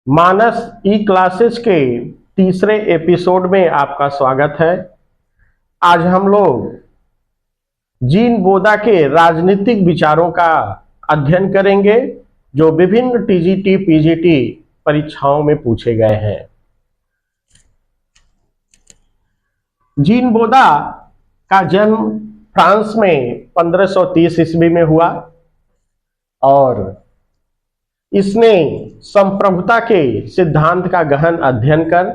मानस ई classes के तीसरे episode में आपका स्वागत है। आज हम लोग जीन बोदा के राजनीतिक विचारों का अध्ययन करेंगे जो विभिन्न टीजीटी पीजीटी परीक्षाओं में पूछे गए हैं। जीन बोदा का जन्म फ्रांस में 1530 ईस्वी में हुआ और इसने संप्रभुता के सिद्धांत का गहन अध्ययन कर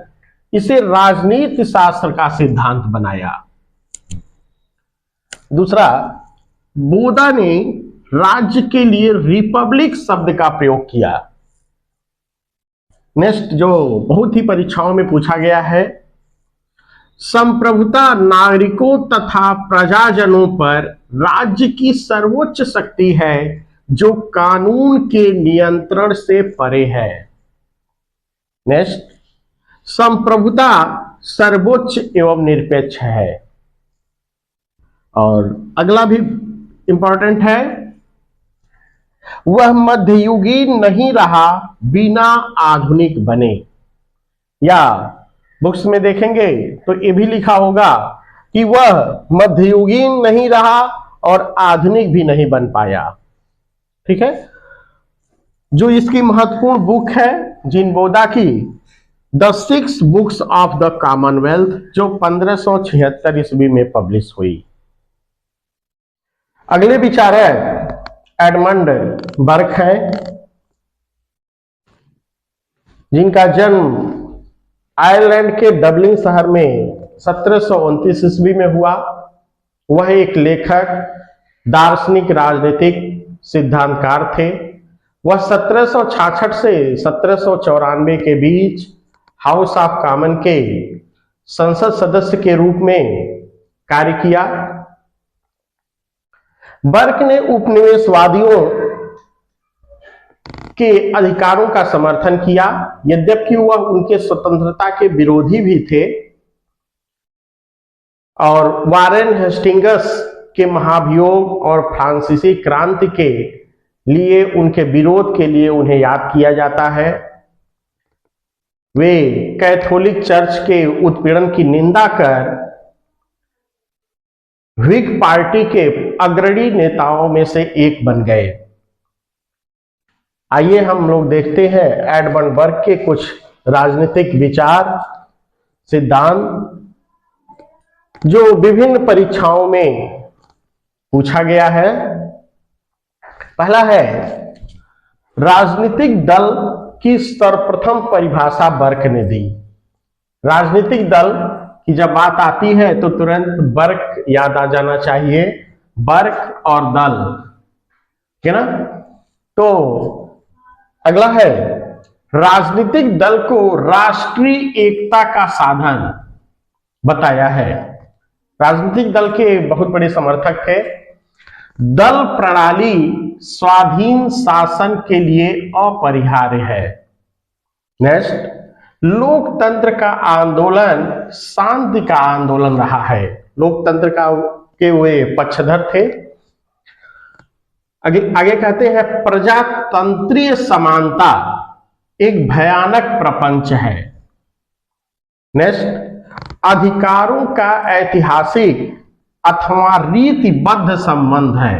इसे राजनीति शास्त्र का सिद्धांत बनाया। दूसरा, बोदा ने राज्य के लिए रिपब्लिक शब्द का प्रयोग किया। नेक्स्ट, जो बहुत ही परीक्षाओं में पूछा गया है, संप्रभुता नागरिकों तथा प्रजाजनों पर राज्य की सर्वोच्च शक्ति है जो कानून के नियंत्रण से परे है। नेक्स्ट, संप्रभुता सर्वोच्च एवं निरपेक्ष है। और अगला भी इंपॉर्टेंट है, वह मध्ययुगीन नहीं रहा बिना आधुनिक बने। या बुक्स में देखेंगे तो ये भी लिखा होगा कि वह मध्ययुगीन नहीं रहा और आधुनिक भी नहीं बन पाया। ठीक है, जो इसकी महत्वपूर्ण बुक है जीन बोदा की the 6 books of the Commonwealth, जो 1576 ईस्वी में पब्लिश हुई। अगले विचारक एडमंड बर्क है, जिनका जन्म आयरलैंड के डबलिन शहर में 1729 ईस्वी में हुआ। वह एक लेखक, दार्शनिक, राजनीतिक सिद्धांतकार थे। वह 1766 से 1794 के बीच हाउस ऑफ कॉमन के संसद सदस्य के रूप में कार्य किया। बर्क ने उपनिवेशवादियों के अधिकारों का समर्थन किया, यद्यपि वह उनके स्वतंत्रता के विरोधी भी थे और वारेन हेस्टिंग्स के महाभियोग और फ्रांसीसी क्रांति के लिए उनके विरोध के लिए उन्हें याद किया जाता है। वे कैथोलिक चर्च के उत्पीड़न की निंदा कर व्हिग पार्टी के अग्रणी नेताओं में से एक बन गए। आइए हम लोग देखते हैं एडमंड बर्क के कुछ राजनीतिक विचार, सिद्धांत जो विभिन्न परीक्षाओं में पूछा गया है। पहला है, राजनीतिक दल की सर्वप्रथम परिभाषा बर्क ने दी। राजनीतिक दल की जब बात आती है तो तुरंत बर्क याद आ जाना चाहिए, बर्क और दल, है ना। तो अगला है, राजनीतिक दल को राष्ट्रीय एकता का साधन बताया है। राजनीतिक दल के बहुत बड़े समर्थक थे। दल प्रणाली स्वाधीन शासन के लिए अपरिहार्य है। नेक्स्ट, लोकतंत्र का आंदोलन शांति का आंदोलन रहा है। लोकतंत्र का के वे पक्षधर थे। आगे कहते हैं, प्रजातंत्रीय समानता एक भयानक प्रपंच है। नेक्स्ट, अधिकारों का ऐतिहासिक अथवा रीतिबद्ध संबंध है।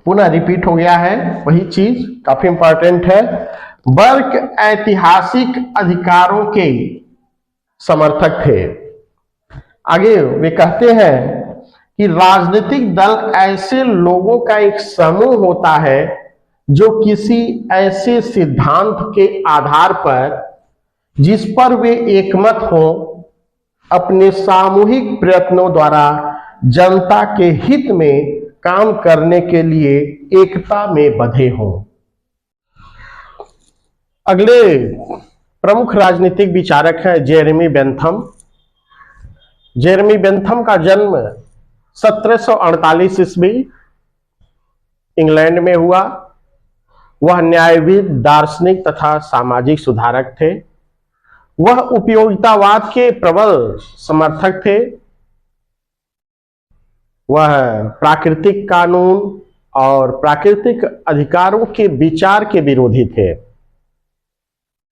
पुनः रिपीट हो गया है वही चीज, काफी इंपॉर्टेंट है। बर्क ऐतिहासिक अधिकारों के समर्थक थे। आगे वे कहते हैं कि राजनीतिक दल ऐसे लोगों का एक समूह होता है जो किसी ऐसे सिद्धांत के आधार पर जिस पर वे एकमत हो, अपने सामूहिक प्रयत्नों द्वारा जनता के हित में काम करने के लिए एकता में बंधे हों। अगले प्रमुख राजनीतिक विचारक हैं जेरेमी बेंथम। जेरेमी बेंथम का जन्म 1748 ईस्वी इंग्लैंड में हुआ। वह न्यायविद, दार्शनिक तथा सामाजिक सुधारक थे। वह उपयोगितावाद के प्रबल समर्थक थे। वह प्राकृतिक कानून और प्राकृतिक अधिकारों के विचार के विरोधी थे।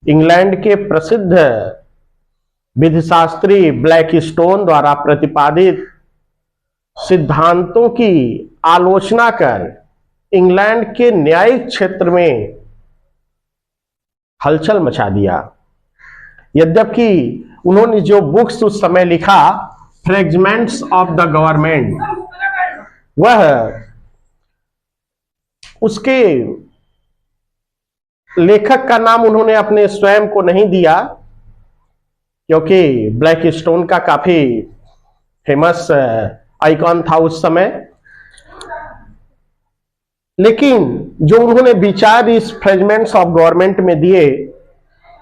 इंग्लैंड के प्रसिद्ध विधिशास्त्री ब्लैकस्टोन द्वारा प्रतिपादित सिद्धांतों की आलोचना कर इंग्लैंड के न्यायिक क्षेत्र में हलचल मचा दिया। यद्यपि उन्होंने जो बुक्स उस समय लिखा, फ्रेगमेंट्स ऑफ द गवर्नमेंट, वह उसके लेखक का नाम उन्होंने अपने स्वयं को नहीं दिया, क्योंकि ब्लैकस्टोन का काफी फेमस आइकॉन था उस समय। लेकिन जो उन्होंने विचार इस फ्रेगमेंट्स ऑफ गवर्नमेंट में दिए,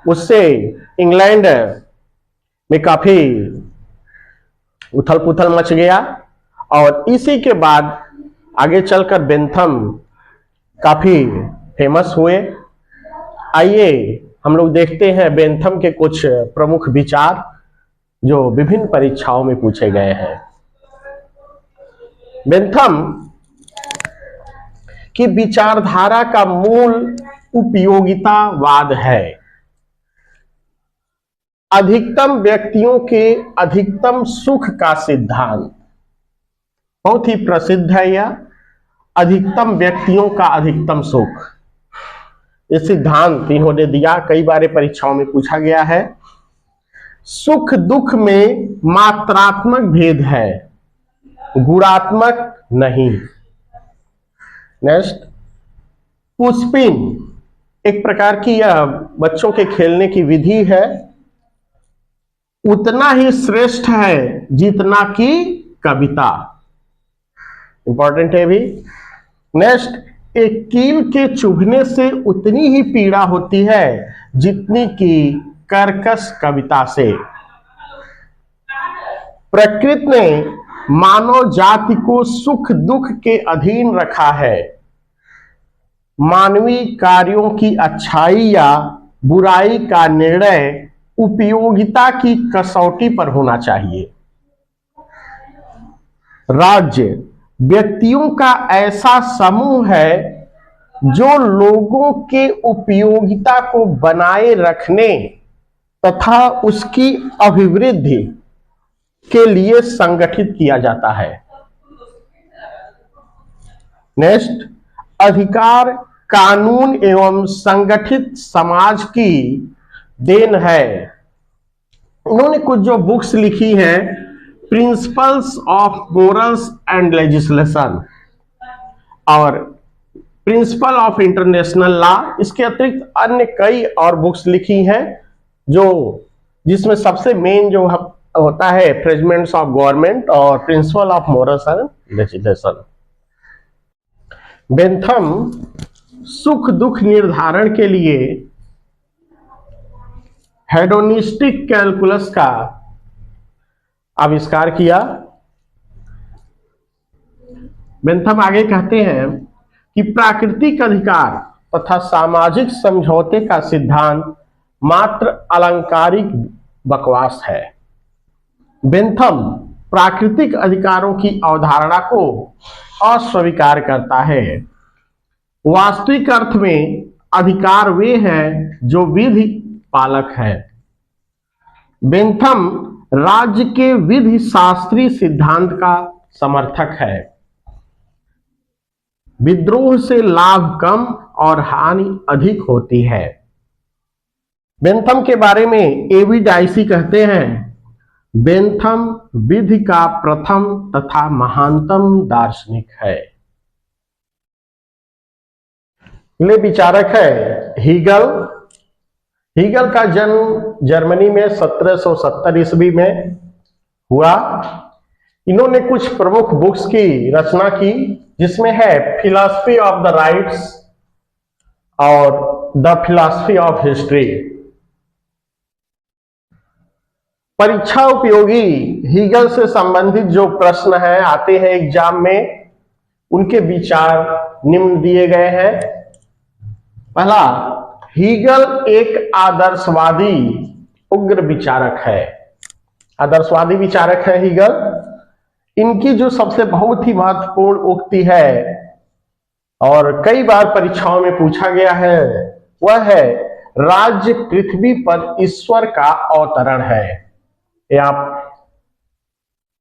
उससे इंग्लैंड में काफी उथल पुथल मच गया। और इसी के बाद आगे चलकर बेंथम काफी फेमस हुए। आइए हम लोग देखते हैं बेंथम के कुछ प्रमुख विचार जो विभिन्न परीक्षाओं में पूछे गए हैं। बेंथम की विचारधारा का मूल उपयोगितावाद है। अधिकतम व्यक्तियों के अधिकतम सुख का सिद्धांत बहुत ही प्रसिद्ध है। यह अधिकतम व्यक्तियों का अधिकतम सुख, ये सिद्धांत इन्होंने दिया, कई बार परीक्षाओं में पूछा गया है। सुख दुख में मात्रात्मक भेद है, गुणात्मक नहीं। नेक्स्ट, पुष्पिन एक प्रकार की यह बच्चों के खेलने की विधि है, उतना ही श्रेष्ठ है जितना कि कविता। इंपॉर्टेंट है भी। नेक्स्ट, एक कील के चुभने से उतनी ही पीड़ा होती है जितनी कि कर्कश कविता से। प्रकृति ने मानव जाति को सुख दुख के अधीन रखा है। मानवीय कार्यों की अच्छाई या बुराई का निर्णय उपयोगिता की कसौटी पर होना चाहिए। राज्य व्यक्तियों का ऐसा समूह है जो लोगों के उपयोगिता को बनाए रखने तथा उसकी अभिवृद्धि के लिए संगठित किया जाता है। नेक्स्ट, अधिकार कानून एवं संगठित समाज की देन है। इन्होंने कुछ जो बुक्स लिखी हैं, principles of morals and legislation और प्रिंसिपल ऑफ इंटरनेशनल लॉ, इसके अतिरिक्त अन्य कई और बुक्स लिखी हैं, जो जिसमें सबसे मेन जो होता है फ्रेगमेंट्स ऑफ गवर्नमेंट और principle of morals and legislation. Bentham सुख दुख निर्धारण के लिए हेडोनिस्टिक कैलकुलस का आविष्कार किया। बेंथम आगे कहते हैं कि प्राकृतिक अधिकार तथा सामाजिक समझौते का सिद्धांत मात्र अलंकारिक बकवास है। बेंथम प्राकृतिक अधिकारों की अवधारणा को अस्वीकार करता है। वास्तविक अर्थ में अधिकार वे हैं जो विधि पालक है। बेंथम राज्य के विधि शास्त्रीय सिद्धांत का समर्थक है। विद्रोह से लाभ कम और हानि अधिक होती है। बेंथम के बारे में एवी डाइसी कहते हैं, बेंथम विधि का प्रथम तथा महानतम दार्शनिक है। अगले विचारक है हीगल। हीगल का जन्म जर्मनी में 1770 ईस्वी में हुआ। इन्होंने कुछ प्रमुख बुक्स की रचना की, जिसमें है फिलॉसफी ऑफ द राइट्स और द फिलॉसफी ऑफ हिस्ट्री। परीक्षा उपयोगी हीगल से संबंधित जो प्रश्न हैं आते हैं एग्जाम में, उनके विचार निम्न दिए गए हैं। पहला, हीगल एक आदर्शवादी उग्र विचारक है। आदर्शवादी विचारक है हीगल। इनकी जो सबसे बहुत ही महत्वपूर्ण उक्ति है और कई बार परीक्षाओं में पूछा गया है, वह है राज्य पृथ्वी पर ईश्वर का अवतरण है। ये आप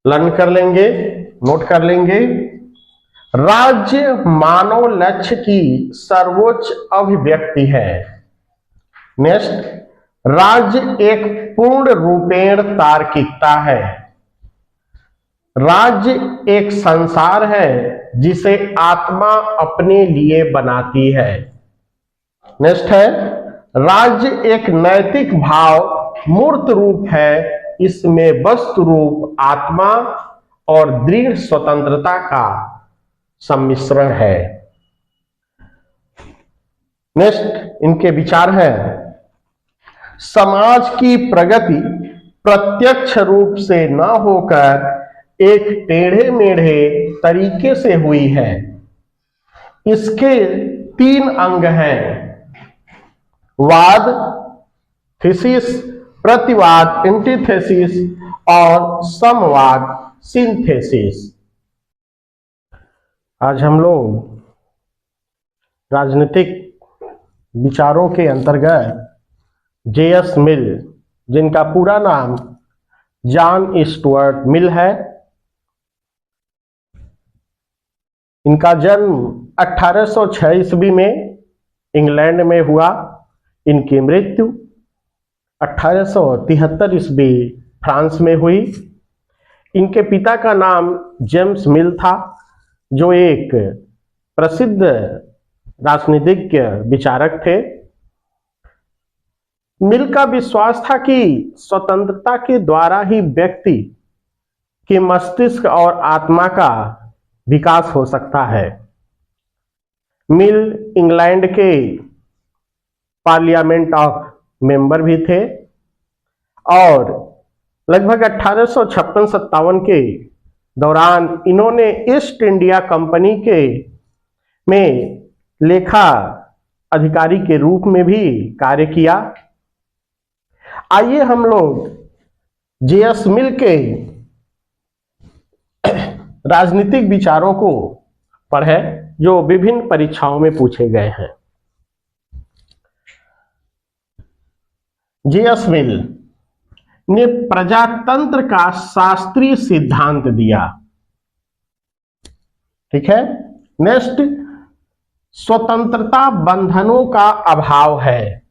लर्न कर लेंगे, नोट कर लेंगे। राज्य मानव लक्ष्य की सर्वोच्च अभिव्यक्ति है। नेक्स्ट, राज्य एक पूर्ण रूपेण तार्किकता है। राज्य एक संसार है जिसे आत्मा अपने लिए बनाती है। नेक्स्ट है, राज्य एक नैतिक भाव मूर्त रूप है, इसमें वस्तु रूप आत्मा और दृढ़ स्वतंत्रता का सम्मिश्रण है। नेक्स्ट इनके विचार है, समाज की प्रगति प्रत्यक्ष रूप से न होकर एक टेढ़े मेढ़े तरीके से हुई है। इसके 3 अंग हैं, वाद, थीसिस, प्रतिवाद, एंटीथेसिस और समवाद, सिंथेसिस। आज हम लोग राजनीतिक विचारों के अंतर्गत J.S. मिल, जिनका पूरा नाम जॉन स्टुअर्ट मिल है, इनका जन्म 1806 ईस्वी में इंग्लैंड में हुआ। इनकी मृत्यु 1873 ईस्वी फ्रांस में हुई। इनके पिता का नाम जेम्स मिल था, जो एक प्रसिद्ध राजनीतिज्ञ विचारक थे। मिल का विश्वास था कि स्वतंत्रता के द्वारा ही व्यक्ति के मस्तिष्क और आत्मा का विकास हो सकता है। मिल इंग्लैंड के पार्लियामेंट ऑफ मेंबर भी थे और लगभग 1856-57 के दौरान इन्होंने ईस्ट इंडिया कंपनी के में लेखा अधिकारी के रूप में भी कार्य किया। आइए हम लोग J.S. मिल के राजनीतिक विचारों को पढ़ें जो विभिन्न परीक्षाओं में पूछे गए हैं। J.S. मिल ने प्रजातंत्र का शास्त्रीय सिद्धांत दिया। ठीक है। नेक्स्ट, स्वतंत्रता बंधनों का अभाव है,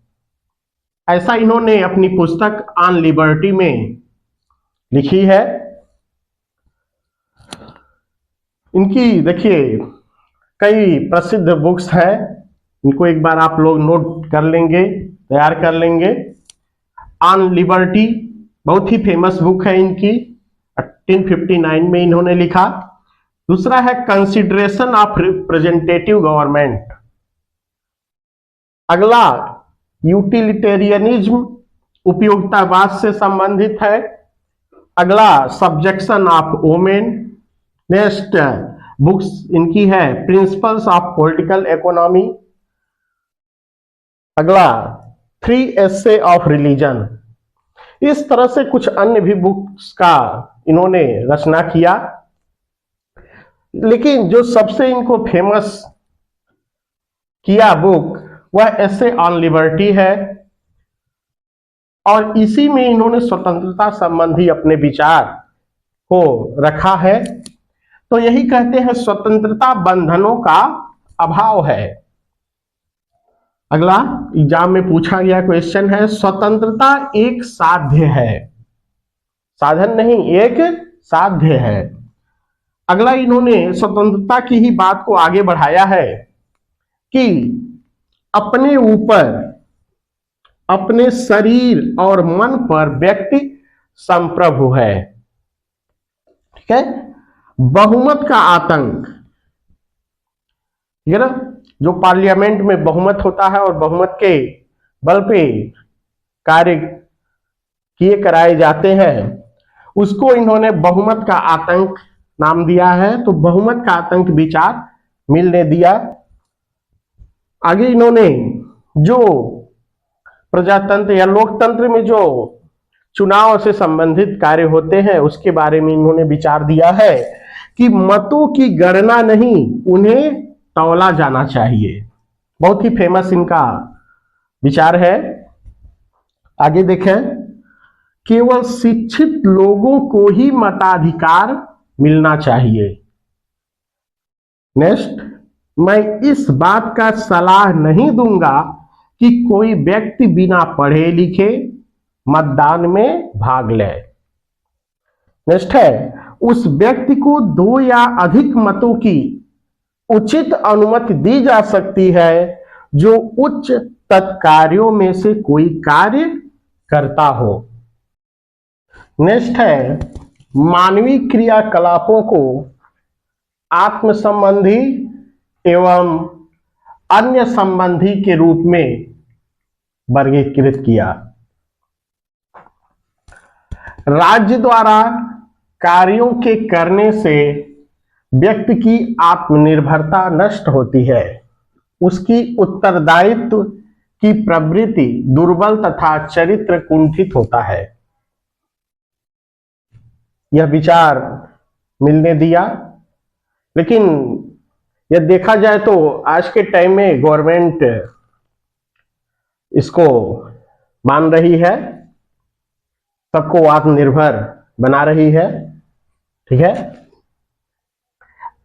ऐसा इन्होंने अपनी पुस्तक ऑन लिबर्टी में लिखी है। इनकी देखिए कई प्रसिद्ध बुक्स हैं, इनको एक बार आप लोग नोट कर लेंगे, तैयार कर लेंगे। ऑन लिबर्टी बहुत ही फेमस बुक है इनकी, 1859 में इन्होंने लिखा। दूसरा है कंसिडरेशन ऑफ रिप्रेजेंटेटिव गवर्नमेंट। अगला यूटिलिटेरियनिज्म, उपयोगितावाद से संबंधित है। अगला subjection of women. Next books इनकी है प्रिंसिपल्स ऑफ पॉलिटिकल इकोनॉमी। अगला 3 एसे ऑफ रिलीजन। इस तरह से कुछ अन्य भी बुक्स का इन्होंने रचना किया, लेकिन जो सबसे इनको फेमस किया बुक वह एसे ऑन लिबर्टी है और इसी में इन्होंने स्वतंत्रता संबंधी अपने विचार को रखा है। तो यही कहते हैं स्वतंत्रता बंधनों का अभाव है। अगला एग्जाम में पूछा गया क्वेश्चन है, स्वतंत्रता एक साध्य है, साधन नहीं, एक साध्य है। अगला इन्होंने स्वतंत्रता की ही बात को आगे बढ़ाया है कि अपने ऊपर, अपने शरीर और मन पर व्यक्ति संप्रभु है। ठीक है। बहुमत का आतंक, ठीक है ना, जो पार्लियामेंट में बहुमत होता है और बहुमत के बल पे कार्य किए कराए जाते हैं, उसको इन्होंने बहुमत का आतंक नाम दिया है। तो बहुमत का आतंक विचार मिल ने दिया। आगे इन्होंने जो प्रजातंत्र या लोकतंत्र में जो चुनाव से संबंधित कार्य होते हैं उसके बारे में इन्होंने विचार दिया है कि मतों की गणना नहीं, उन्हें तौला जाना चाहिए। बहुत ही फेमस इनका विचार है। आगे देखें, केवल शिक्षित लोगों को ही मताधिकार मिलना चाहिए। नेक्स्ट, मैं इस बात का सलाह नहीं दूंगा कि कोई व्यक्ति बिना पढ़े लिखे मतदान में भाग ले। नेक्स्ट है, उस व्यक्ति को 2 या अधिक मतों की उचित अनुमति दी जा सकती है जो उच्च तत्कार्यों में से कोई कार्य करता हो। नेक्स्ट है, मानवीय क्रियाकलापों को आत्म संबंधी एवं अन्य संबंधी के रूप में वर्गीकृत किया। राज्य द्वारा कार्यों के करने से व्यक्ति की आत्मनिर्भरता नष्ट होती है, उसकी उत्तरदायित्व की प्रवृत्ति दुर्बल तथा चरित्र कुंठित होता है। यह विचार मिलने दिया, लेकिन यह देखा जाए तो आज के टाइम में गवर्नमेंट इसको मान रही है, सबको आत्मनिर्भर बना रही है। ठीक है,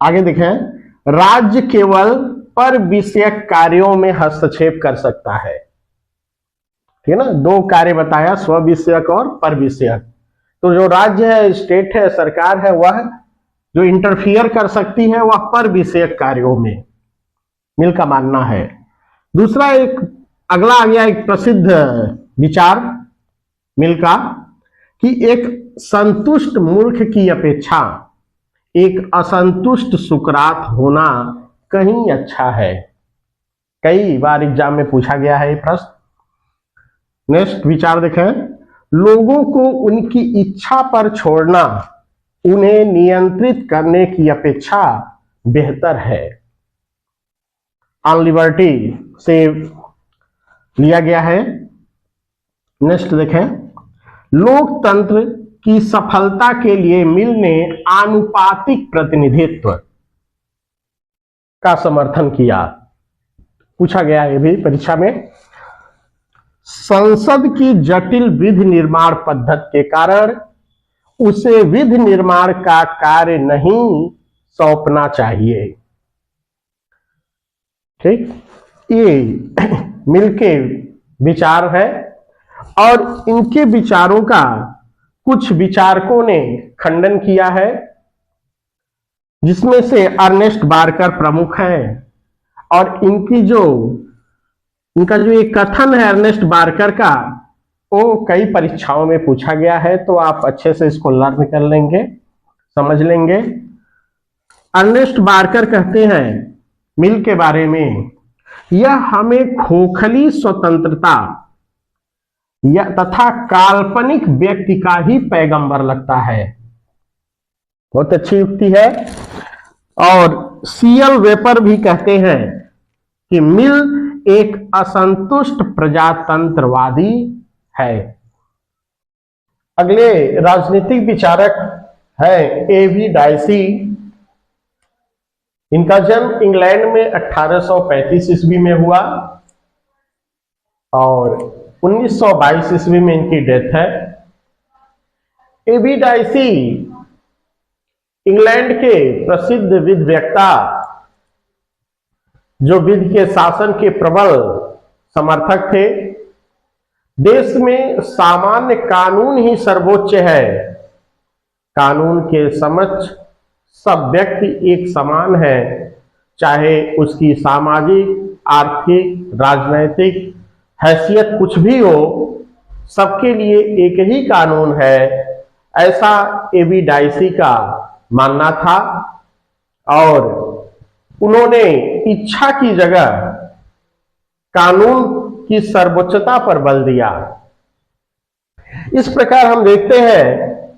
आगे देखें, राज्य केवल पर विषयक कार्यों में हस्तक्षेप कर सकता है। ठीक है ना, 2 कार्य बताया, स्व विषयक और पर विषयक। तो जो राज्य है, स्टेट है, सरकार है, वह जो इंटरफियर कर सकती है वह पर विषयक कार्यों में, मिल का मानना है। दूसरा एक अगला आ गया एक प्रसिद्ध विचार मिल का कि एक संतुष्ट मूर्ख की अपेक्षा एक असंतुष्ट सुकरात होना कहीं अच्छा है। कई बार एग्जाम में पूछा गया है ये प्रश्न। नेक्स्ट विचार देखें, लोगों को उनकी इच्छा पर छोड़ना उन्हें नियंत्रित करने की अपेक्षा बेहतर है। ऑन लिबर्टी से लिया गया है। नेक्स्ट देखें, लोकतंत्र की सफलता के लिए मिल ने आनुपातिक प्रतिनिधित्व का समर्थन किया। पूछा गया है भी परीक्षा में। संसद की जटिल विधि निर्माण पद्धति के कारण उसे विधि निर्माण का कार्य नहीं सौंपना चाहिए। ठीक, ये मिलके विचार है और इनके विचारों का कुछ विचारकों ने खंडन किया है, जिसमें से अर्नेस्ट बारकर प्रमुख हैं। और इनका जो एक कथन है अर्नेस्ट बारकर का, वो कई परीक्षाओं में पूछा गया है, तो आप अच्छे से इसको लर्न कर लेंगे, समझ लेंगे। अर्नेस्ट बारकर कहते हैं मिल के बारे में, यह हमें खोखली स्वतंत्रता या तथा काल्पनिक व्यक्ति का ही पैगंबर लगता है। बहुत अच्छी युक्ति है। और सीएल वेपर भी कहते हैं कि मिल एक असंतुष्ट प्रजातंत्रवादी है। अगले राजनीतिक विचारक है एवी डाइसी। इनका जन्म इंग्लैंड में 1835 ईस्वी में हुआ और 1922 ईस्वी में इनकी डेथ है। एवी डाइसी इंग्लैंड के प्रसिद्ध विधिवेत्ता, जो विधि के शासन के प्रबल समर्थक थे। देश में सामान्य कानून ही सर्वोच्च है। कानून के समक्ष सब व्यक्ति एक समान है, चाहे उसकी सामाजिक, आर्थिक, राजनैतिक हैसियत कुछ भी हो, सबके लिए एक ही कानून है, ऐसा एवी डाइसी का मानना था। और उन्होंने इच्छा की जगह कानून की सर्वोच्चता पर बल दिया। इस प्रकार हम देखते हैं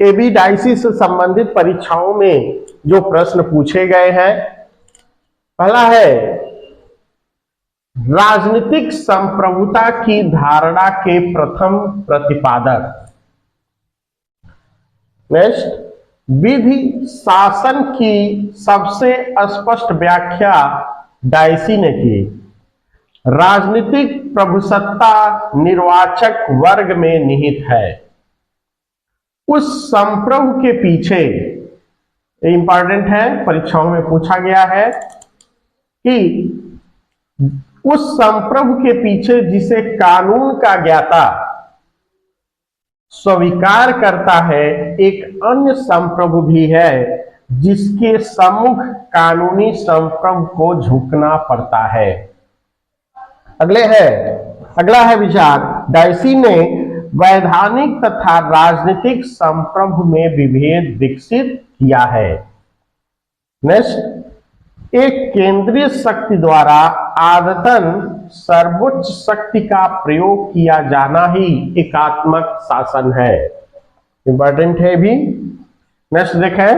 एवी डाइसी से संबंधित परीक्षाओं में जो प्रश्न पूछे गए हैं, पहला है राजनीतिक संप्रभुता की धारणा के प्रथम प्रतिपादक। नेक्स्ट, विधि शासन की सबसे स्पष्ट व्याख्या डायसी ने की। राजनीतिक प्रभुसत्ता निर्वाचक वर्ग में निहित है। उस संप्रभु के पीछे, इंपॉर्टेंट है, परीक्षाओं में पूछा गया है कि उस संप्रभु के पीछे जिसे कानून का ज्ञाता स्वीकार करता है, एक अन्य संप्रभु भी है जिसके सम्मुख कानूनी संप्रभु को झुकना पड़ता है। अगला है विचार, डायसी ने वैधानिक तथा राजनीतिक संप्रभु में विभेद विकसित किया है। नेक्स्ट, एक केंद्रीय शक्ति द्वारा आदतन सर्वोच्च शक्ति का प्रयोग किया जाना ही एकात्मक शासन है। इंपॉर्टेंट है भी। नेक्स्ट देखें,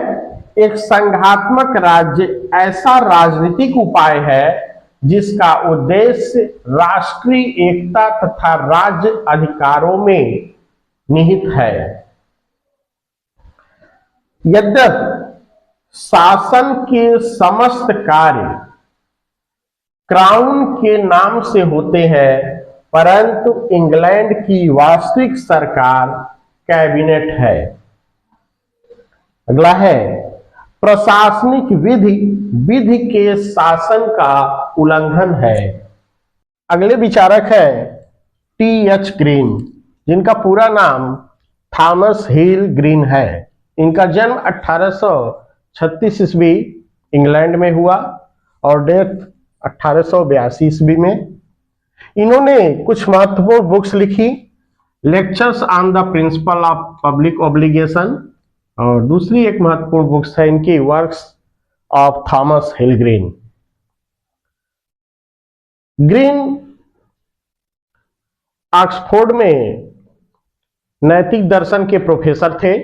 एक संघात्मक राज्य ऐसा राजनीतिक उपाय है जिसका उद्देश्य राष्ट्रीय एकता तथा राज्य अधिकारों में निहित है। यद्यपि शासन के समस्त कार्य क्राउन के नाम से होते हैं, परंतु इंग्लैंड की वास्तविक सरकार कैबिनेट है। अगला है, प्रशासनिक विधि के शासन का उल्लंघन है। अगले विचारक है टी.एच. ग्रीन, जिनका पूरा नाम थॉमस हिल ग्रीन है। इनका जन्म 1836 ईस्वी इंग्लैंड में हुआ और डेथ 1882 ईस्वी में। इन्होंने कुछ महत्वपूर्ण बुक्स लिखी, lectures on the principle of public obligation, और दूसरी एक महत्वपूर्ण बुक्स है इनकी works of Thomas hill green. Green Oxford में नैतिक दर्शन के प्रोफेसर थे।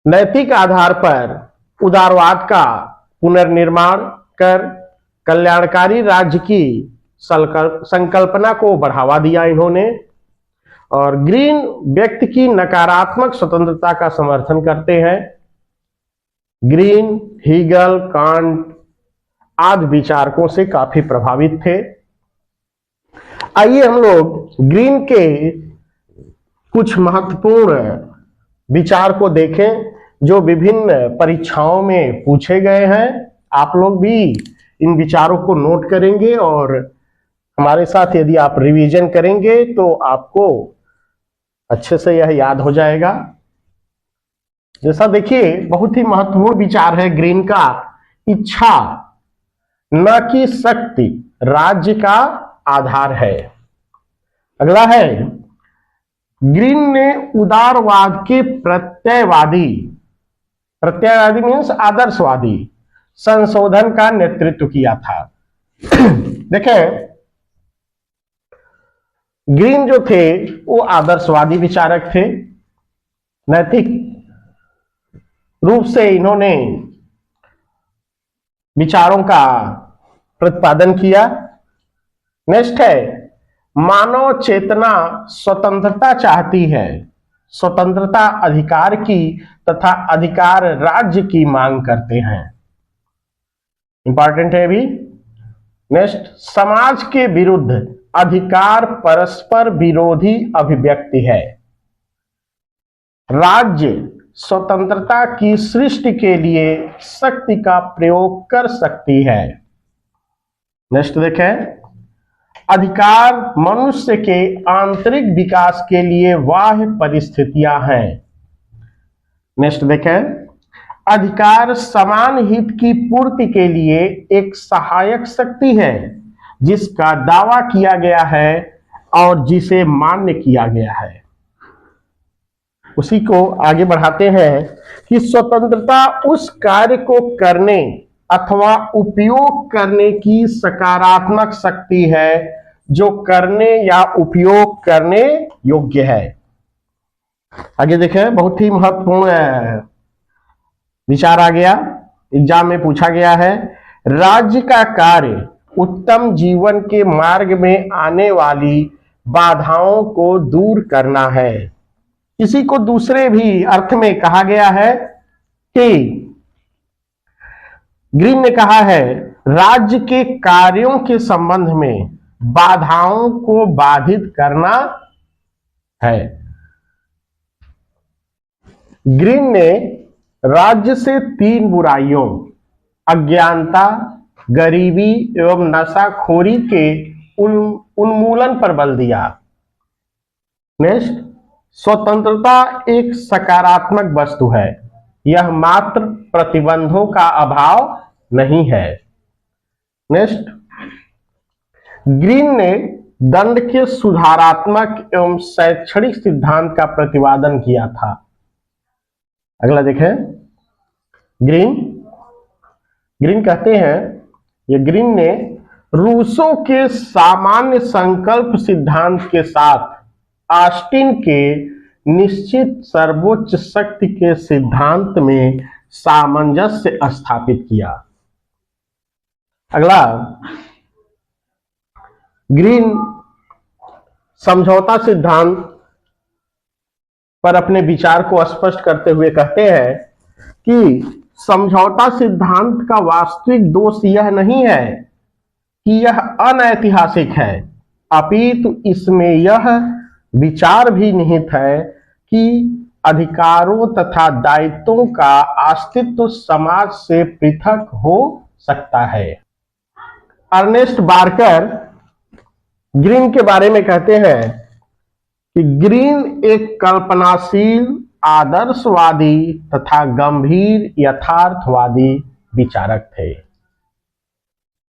नैतिक आधार पर उदारवाद का पुनर्निर्माण कर कल्याणकारी राज्य की संकल्पना को बढ़ावा दिया इन्होंने। और ग्रीन व्यक्ति की नकारात्मक स्वतंत्रता का समर्थन करते हैं। ग्रीन, हीगल, कांट आदि विचारकों से काफी प्रभावित थे। आइए हम लोग ग्रीन के कुछ महत्वपूर्ण विचार को देखें जो विभिन्न परीक्षाओं में पूछे गए हैं। आप लोग भी इन विचारों को नोट करेंगे और हमारे साथ यदि आप रिवीजन करेंगे तो आपको अच्छे से यह याद हो जाएगा। जैसा देखिए, बहुत ही महत्वपूर्ण विचार है ग्रीन का, इच्छा न कि शक्ति राज्य का आधार है। अगला है, ग्रीन ने उदारवाद के प्रत्ययवादी मीन्स आदर्शवादी संशोधन का नेतृत्व किया था। देखें, ग्रीन जो थे वो आदर्शवादी विचारक थे। नैतिक रूप से इन्होंने विचारों का प्रतिपादन किया। नेक्स्ट है, मानव चेतना स्वतंत्रता चाहती है, स्वतंत्रता अधिकार की तथा अधिकार राज्य की मांग करते हैं। इंपॉर्टेंट है भी। नेक्स्ट, समाज के विरुद्ध अधिकार परस्पर विरोधी अभिव्यक्ति है। राज्य स्वतंत्रता की सृष्टि के लिए शक्ति का प्रयोग कर सकती है। नेक्स्ट देखें, अधिकार मनुष्य के आंतरिक विकास के लिए बाह्य परिस्थितियां हैं। नेक्स्ट देखें, अधिकार समान हित की पूर्ति के लिए एक सहायक शक्ति है जिसका दावा किया गया है और जिसे मान्य किया गया है। उसी को आगे बढ़ाते हैं कि स्वतंत्रता उस कार्य को करने अथवा उपयोग करने की सकारात्मक शक्ति है जो करने या उपयोग करने योग्य है। आगे देखें, बहुत ही महत्वपूर्ण विचार आ गया, एग्जाम में पूछा गया है। राज्य का कार्य उत्तम जीवन के मार्ग में आने वाली बाधाओं को दूर करना है। इसी को दूसरे भी अर्थ में कहा गया है कि ग्रीन ने कहा है राज्य के कार्यों के संबंध में बाधाओं को बाधित करना है। ग्रीन ने राज्य से 3 बुराइयों अज्ञानता, गरीबी एवं नशाखोरी के उन्मूलन पर बल दिया। नेक्स्ट, स्वतंत्रता एक सकारात्मक वस्तु है, यह मात्र प्रतिबंधों का अभाव नहीं है। नेक्स्ट, ग्रीन ने दंड के सुधारात्मक एवं शैक्षणिक सिद्धांत का प्रतिपादन किया था। अगला देखें, ग्रीन कहते हैं, ये ग्रीन ने रूसो के सामान्य संकल्प सिद्धांत के साथ ऑस्टिन के निश्चित सर्वोच्च शक्ति के सिद्धांत में सामंजस्य स्थापित किया। अगला, ग्रीन समझौता सिद्धांत पर अपने विचार को स्पष्ट करते हुए कहते हैं कि समझौता सिद्धांत का वास्तविक दोष यह नहीं है कि यह अनैतिहासिक है, अपितु इसमें यह विचार भी निहित है कि अधिकारों तथा दायित्वों का अस्तित्व समाज से पृथक हो सकता है। अर्नेस्ट बार्कर ग्रीन के बारे में कहते हैं कि ग्रीन एक कल्पनाशील, आदर्शवादी तथा गंभीर यथार्थवादी विचारक थे।